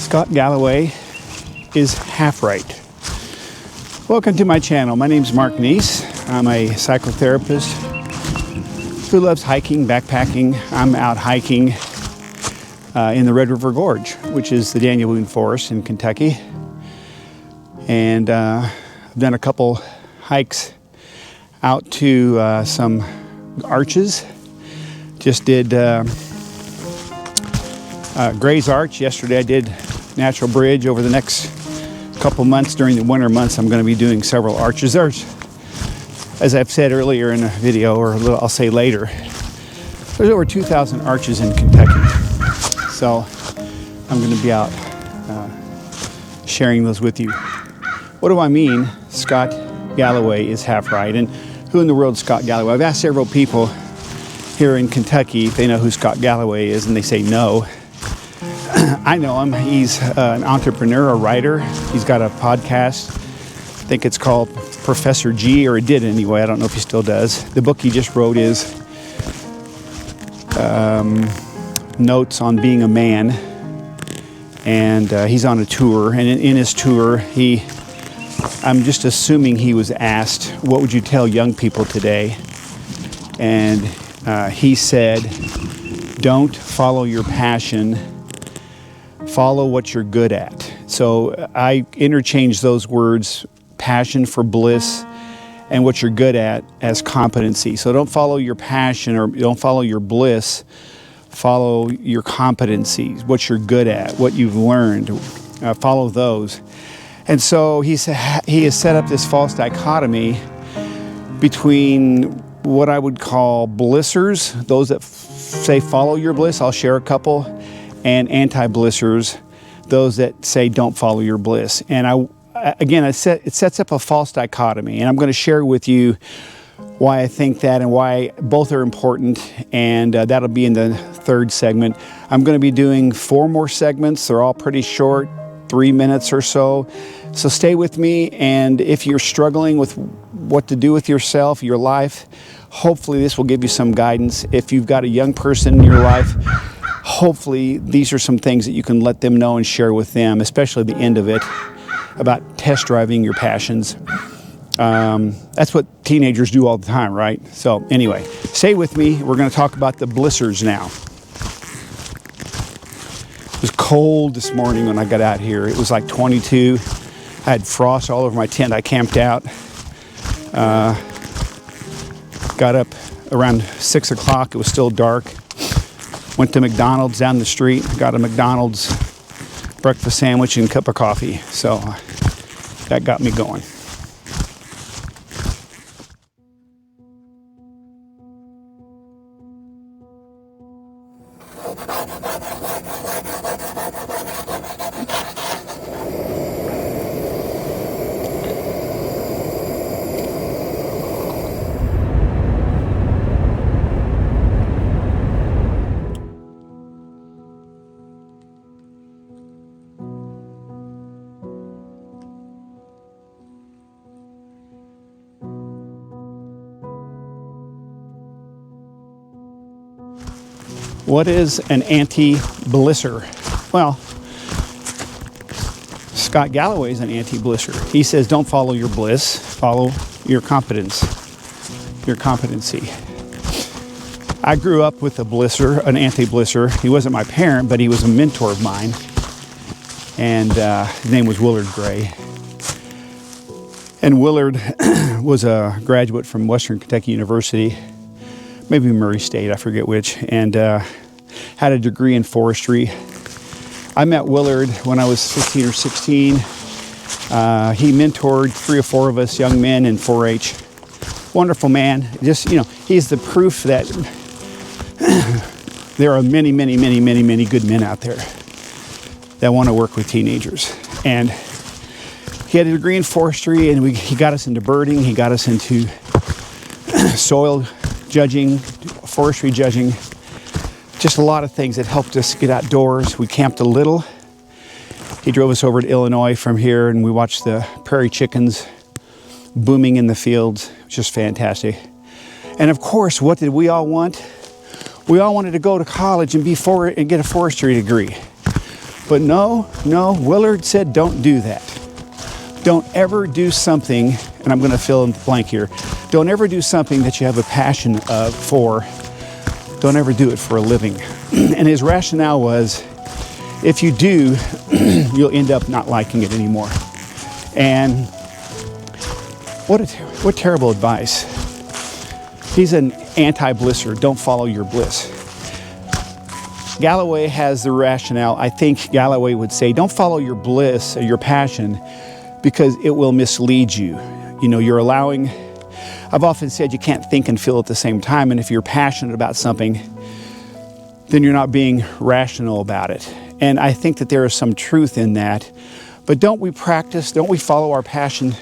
Scott Galloway is half right. Welcome to my channel. My name is Mark Neese. I'm a psychotherapist who loves hiking, backpacking. I'm out hiking in the Red River Gorge, which is the Daniel Boone Forest in Kentucky. And I've done a couple hikes out to some arches. Just did Gray's Arch. Yesterday I did Natural Bridge. Over the next couple months, during the winter months, I'm going to be doing several arches. There's, as I've said earlier in a video, or I'll say later, there's over 2,000 arches in Kentucky. So I'm going to be out sharing those with you. What do I mean Scott Galloway is half right? And who in the world is Scott Galloway? I've asked several people here in Kentucky if they know who Scott Galloway is, and they say no. I know him. He's an entrepreneur, a writer. He's got a podcast. I think it's called Professor G, or it did anyway. I don't know if he still does. The book he just wrote is Notes on Being a Man. And he's on a tour. And in his tour, I'm just assuming he was asked, what would you tell young people today? And he said, don't follow your passion. Follow what you're good at. So I interchange those words, passion for bliss, and what you're good at, as competency. So don't follow your passion or don't follow your bliss. Follow your competencies, what you're good at, what you've learned. Follow those. And so he has set up this false dichotomy between what I would call blissers, those that say follow your bliss. I'll share a couple. And anti-blissers, those that say don't follow your bliss. And it sets up a false dichotomy. And I'm going to share with you why I think that and why both are important. And that'll be in the third segment. I'm going to be doing 4 more segments. They're all pretty short, 3 minutes or so. So stay with me. And if you're struggling with what to do with yourself, your life, hopefully this will give you some guidance. If you've got a young person in your life, hopefully these are some things that you can let them know and share with them, especially the end of it, about test driving your passions. That's what teenagers do all the time, right? So anyway, stay with me. We're going to talk about the blissers now. It was cold this morning when I got out here. It was like 22. I had frost all over my tent. I camped out. Got up around 6 o'clock. It was still dark. Went to McDonald's down the street, got a McDonald's breakfast sandwich and a cup of coffee. So that got me going. What is an anti-blisser? Well, Scott Galloway is an anti-blisser. He says don't follow your bliss, follow your competence, your competency. I grew up with a blisser, an anti-blisser. He wasn't my parent, but he was a mentor of mine. And his name was Willard Gray. And Willard was a graduate from Western Kentucky University, maybe Murray State, I forget which, and had a degree in forestry. I met Willard when I was 15 or 16. He mentored 3 or 4 of us young men in 4-H. Wonderful man. Just, he's the proof that there are many, many, many, many, many good men out there that want to work with teenagers. And he had a degree in forestry, and he got us into birding. He got us into soil judging, forestry judging, just a lot of things that helped us get outdoors. We camped a little. He drove us over to Illinois from here, and we watched the prairie chickens booming in the fields. It was just fantastic. And of course, what did we all want? We all wanted to go to college and get a forestry degree. But no, Willard said don't do that. Don't ever do something, and I'm going to fill in the blank here. Don't ever do something that you have a passion for. Don't ever do it for a living. And his rationale was, if you do, you'll end up not liking it anymore. And what terrible advice. He's an anti-blisser. Don't follow your bliss. Galloway has the rationale. I think Galloway would say, don't follow your bliss or your passion, because it will mislead you. You know, you're allowing, I've often said you can't think and feel at the same time, and if you're passionate about something, then you're not being rational about it. And I think that there is some truth in that. But don't we follow our passion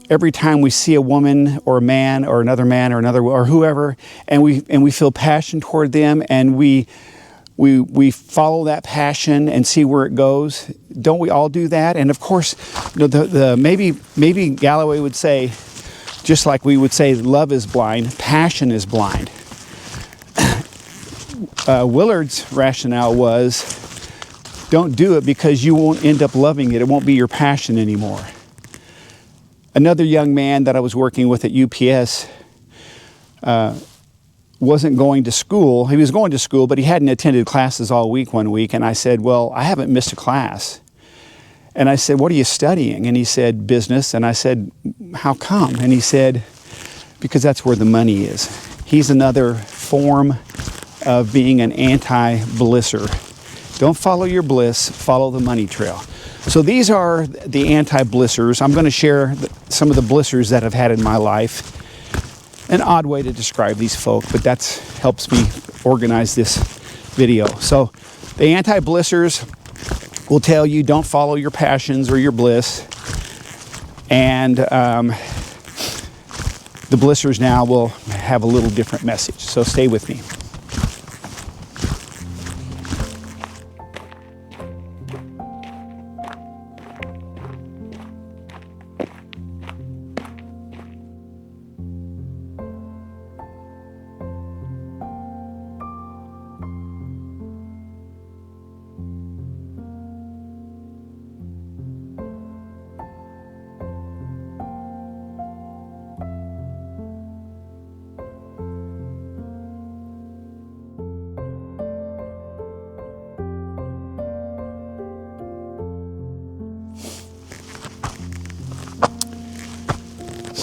every time we see a woman or a man or another or whoever, and we feel passion toward them, and we follow that passion and see where it goes? Don't we all do that? And of course, you know, maybe Galloway would say, just like we would say love is blind, passion is blind. Willard's rationale was, don't do it because you won't end up loving it. It won't be your passion anymore. Another young man that I was working with at UPS wasn't going to school. He was going to school, but he hadn't attended classes all week one week. And I said, well, I haven't missed a class. And I said, what are you studying? And he said, business. And I said, how come? And he said, because that's where the money is. He's another form of being an anti-blisser. Don't follow your bliss, follow the money trail. So these are the anti-blissers. I'm going to share some of the blissers that I've had in my life. An odd way to describe these folk, but that helps me organize this video. So the anti-blissers will tell you don't follow your passions or your bliss. And the blissers now will have a little different message. So stay with me.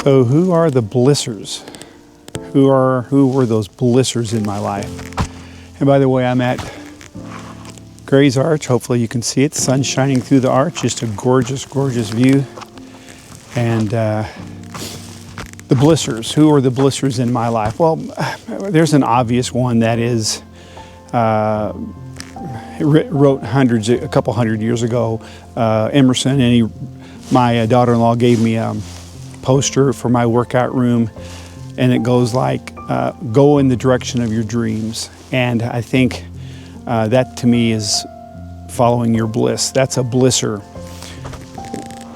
So who are the blissers? Who were those blissers in my life? And by the way, I'm at Gray's Arch. Hopefully you can see it. Sun shining through the arch. Just a gorgeous, gorgeous view. And the blissers. Who are the blissers in my life? Well, there's an obvious one that is wrote a couple hundred years ago. Emerson, and my daughter-in-law gave me a poster for my workout room, and it goes like, go in the direction of your dreams. And I think that to me is following your bliss. That's a blisser.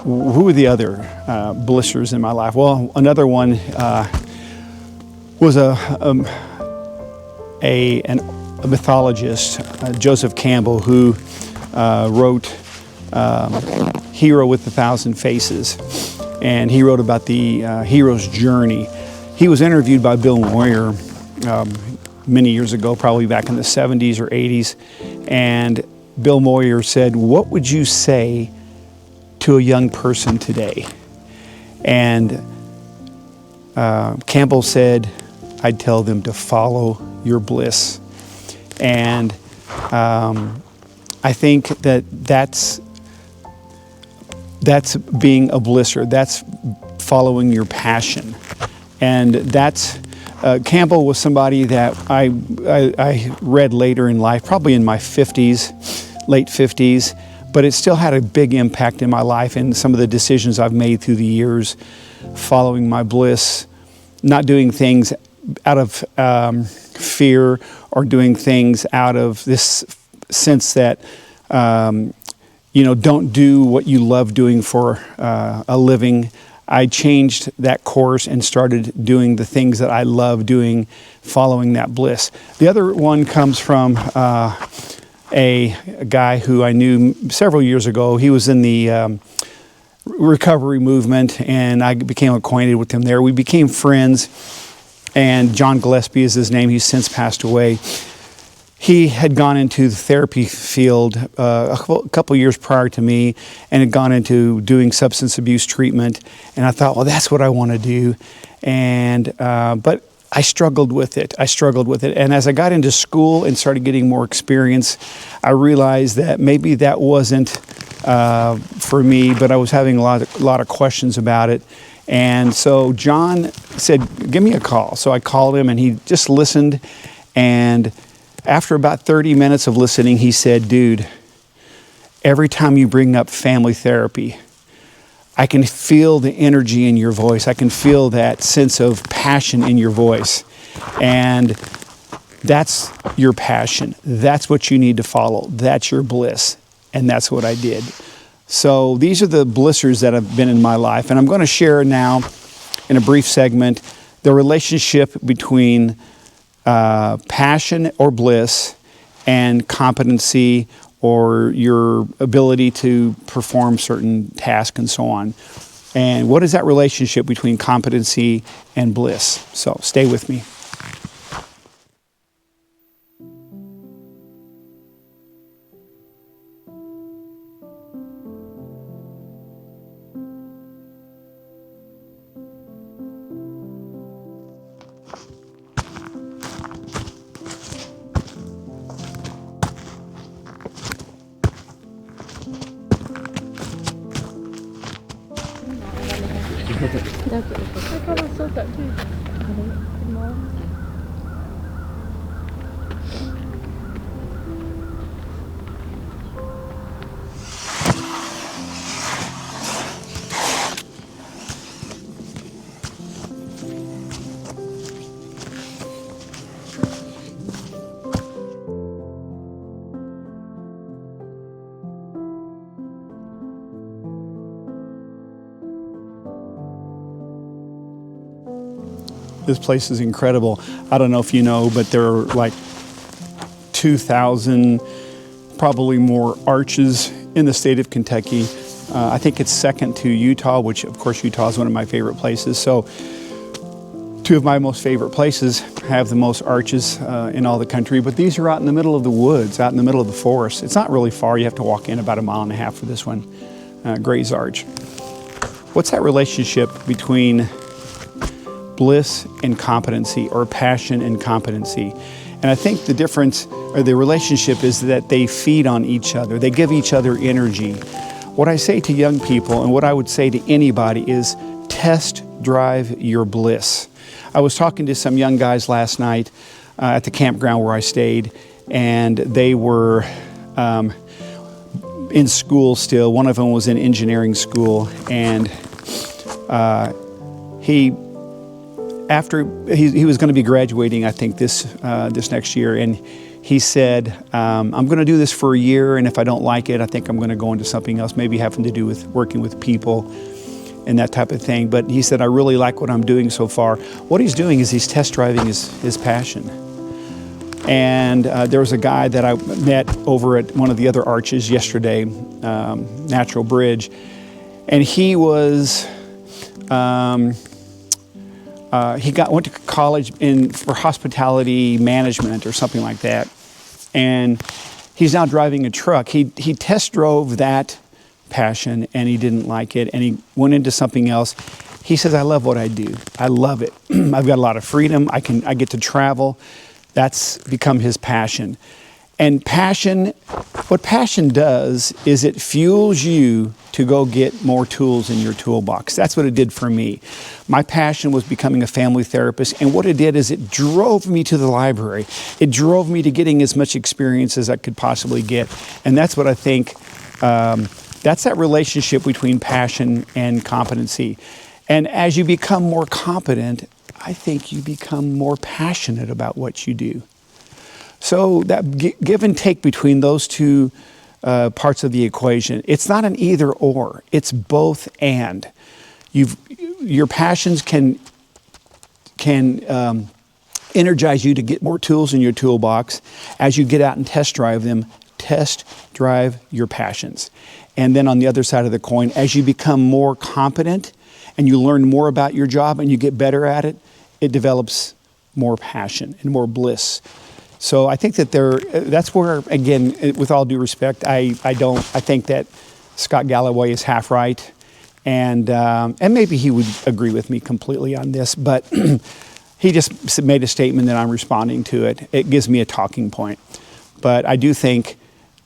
Who are the other blissers in my life? Well, another one was a mythologist, Joseph Campbell, who wrote Hero with a Thousand Faces. And he wrote about the hero's journey. He was interviewed by Bill Moyer many years ago, probably back in the 70s or 80s. And Bill Moyer said, what would you say to a young person today? And Campbell said, I'd tell them to follow your bliss. And I think that's being a blisser. That's following your passion. And that's Campbell was somebody that I read later in life, probably in my 50s, late 50s, but it still had a big impact in my life and some of the decisions I've made through the years, following my bliss, not doing things out of fear or doing things out of this sense that don't do what you love doing for a living. I changed that course and started doing the things that I love doing, following that bliss. The other one comes from a guy who I knew several years ago. He was in the recovery movement, and I became acquainted with him there. We became friends, and John Gillespie is his name. He's since passed away. He had gone into the therapy field a couple years prior to me, and had gone into doing substance abuse treatment. And I thought, well, that's what I want to do. And but I struggled with it. And as I got into school and started getting more experience, I realized that maybe that wasn't for me, but I was having a lot of questions about it. And so John said, give me a call. So I called him, and he just listened. And after about 30 minutes of listening, he said, dude, every time you bring up family therapy, I can feel the energy in your voice. I can feel that sense of passion in your voice. And that's your passion. That's what you need to follow. That's your bliss. And that's what I did. So these are the blissers that have been in my life. And I'm going to share now, in a brief segment, the relationship between passion or bliss and competency, or your ability to perform certain tasks and so on. And what is that relationship between competency and bliss? So stay with me. This place is incredible. I don't know if you know, but there are like 2,000, probably more arches in the state of Kentucky. I think it's second to Utah, which of course Utah is one of my favorite places. So two of my most favorite places have the most arches in all the country, but these are out in the middle of the woods, out in the middle of the forest. It's not really far. You have to walk in about 1.5 miles for this one, Gray's Arch. What's that relationship between bliss and competency, or passion and competency? And I think the difference, or the relationship, is that they feed on each other. They give each other energy. What I say to young people, and what I would say to anybody, is test drive your bliss. I was talking to some young guys last night at the campground where I stayed, and they were in school still. One of them was in engineering school, and he was going to be graduating, I think, this next year, and he said, I'm going to do this for a year, and if I don't like it, I think I'm going to go into something else, maybe having to do with working with people and that type of thing. But he said, I really like what I'm doing so far. What he's doing is he's test driving his passion. And there was a guy that I met over at one of the other arches yesterday, Natural Bridge, and he was... he went to college for hospitality management or something like that, and he's now driving a truck. He test drove that passion, and he didn't like it, and he went into something else. He says, I love what I do. I love it. I've got a lot of freedom. I get to travel. That's become his passion. And passion, what passion does is it fuels you to go get more tools in your toolbox. That's what it did for me. My passion was becoming a family therapist, and what it did is it drove me to the library. It drove me to getting as much experience as I could possibly get. And that's what I think, that's that relationship between passion and competency. And as you become more competent, I think you become more passionate about what you do. So that give and take between those two parts of the equation, it's not an either or, it's both and. Your passions can energize you to get more tools in your toolbox as you get out and test drive them test drive your passions. And then on the other side of the coin, as you become more competent and you learn more about your job and you get better at it, it develops more passion and more bliss. So I think that that's where, again, with all due respect, I think that Scott Galloway is half right. And maybe he would agree with me completely on this, but he just made a statement that I'm responding to it. It gives me a talking point. But I do think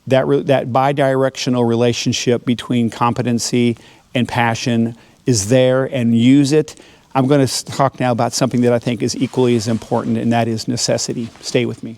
that bi-directional relationship between competency and passion is there, and use it. I'm going to talk now about something that I think is equally as important, and that is necessity. Stay with me.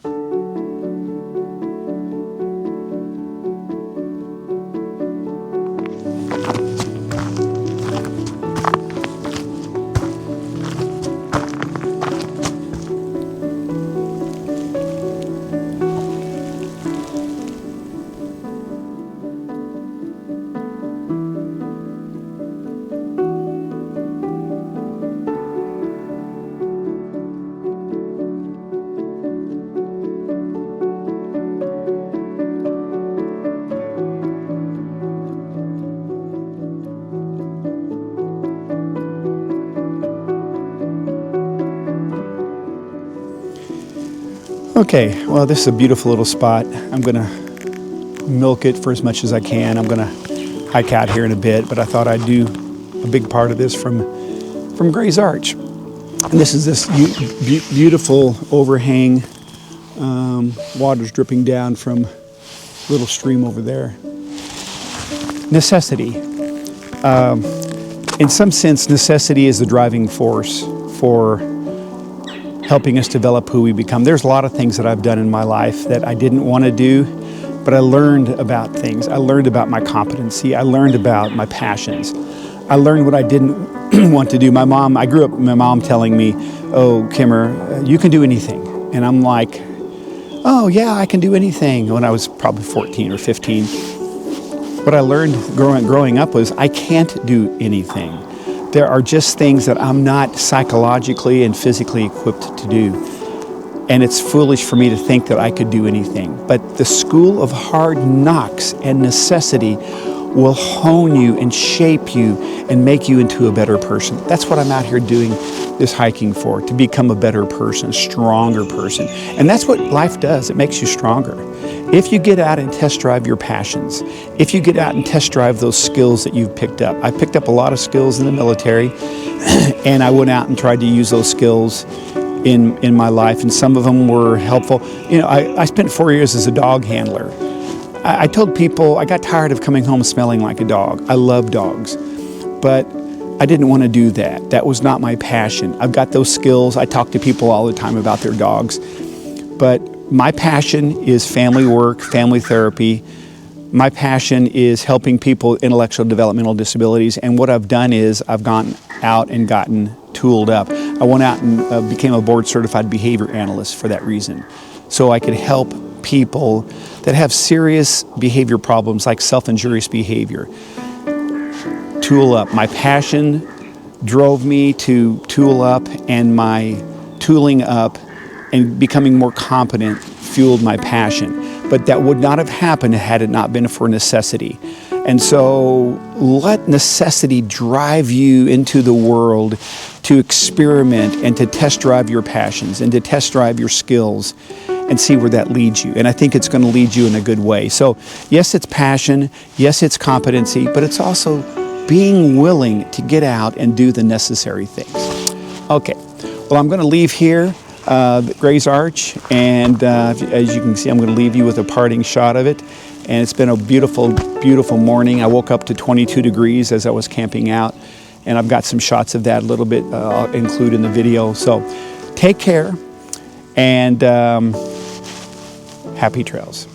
Okay, well, this is a beautiful little spot. I'm gonna milk it for as much as I can. I'm gonna hike out here in a bit, but I thought I'd do a big part of this from Gray's Arch. And this is this beautiful overhang. Water's dripping down from a little stream over there. Necessity. In some sense, necessity is the driving force for helping us develop who we become. There's a lot of things that I've done in my life that I didn't want to do, but I learned about things. I learned about my competency. I learned about my passions. I learned what I didn't want to do. I grew up with my mom telling me, "Oh, Kimmer, you can do anything." And I'm like, "Oh yeah, I can do anything," when I was probably 14 or 15. What I learned growing up was I can't do anything. There are just things that I'm not psychologically and physically equipped to do. And it's foolish for me to think that I could do anything. But the school of hard knocks and necessity will hone you and shape you and make you into a better person. That's what I'm out here doing this hiking for, to become a better person, a stronger person. And that's what life does. It makes you stronger. If you get out and test drive your passions, if you get out and test drive those skills that you've picked up. I picked up a lot of skills in the military, and I went out and tried to use those skills in my life, and some of them were helpful. You know, I spent 4 years as a dog handler. I told people I got tired of coming home smelling like a dog. I love dogs, but I didn't want to do that. That was not my passion. I've got those skills. I talk to people all the time about their dogs, but my passion is family work, family therapy. My passion is helping people with intellectual developmental disabilities. And what I've done is I've gone out and gotten tooled up. I went out and became a board certified behavior analyst for that reason. So I could help people that have serious behavior problems like self-injurious behavior tool up. My passion drove me to tool up, and my tooling up and becoming more competent fueled my passion. But that would not have happened had it not been for necessity. And so let necessity drive you into the world to experiment and to test drive your passions and to test drive your skills and see where that leads you. And I think it's going to lead you in a good way. So yes, it's passion. Yes, it's competency, but it's also being willing to get out and do the necessary things. Okay, well, I'm going to leave here. Gray's Arch, and as you can see, I'm going to leave you with a parting shot of it. And it's been a beautiful, beautiful morning. I woke up to 22 degrees as I was camping out, and I've got some shots of that a little bit I'll include in the video. So take care, and happy trails.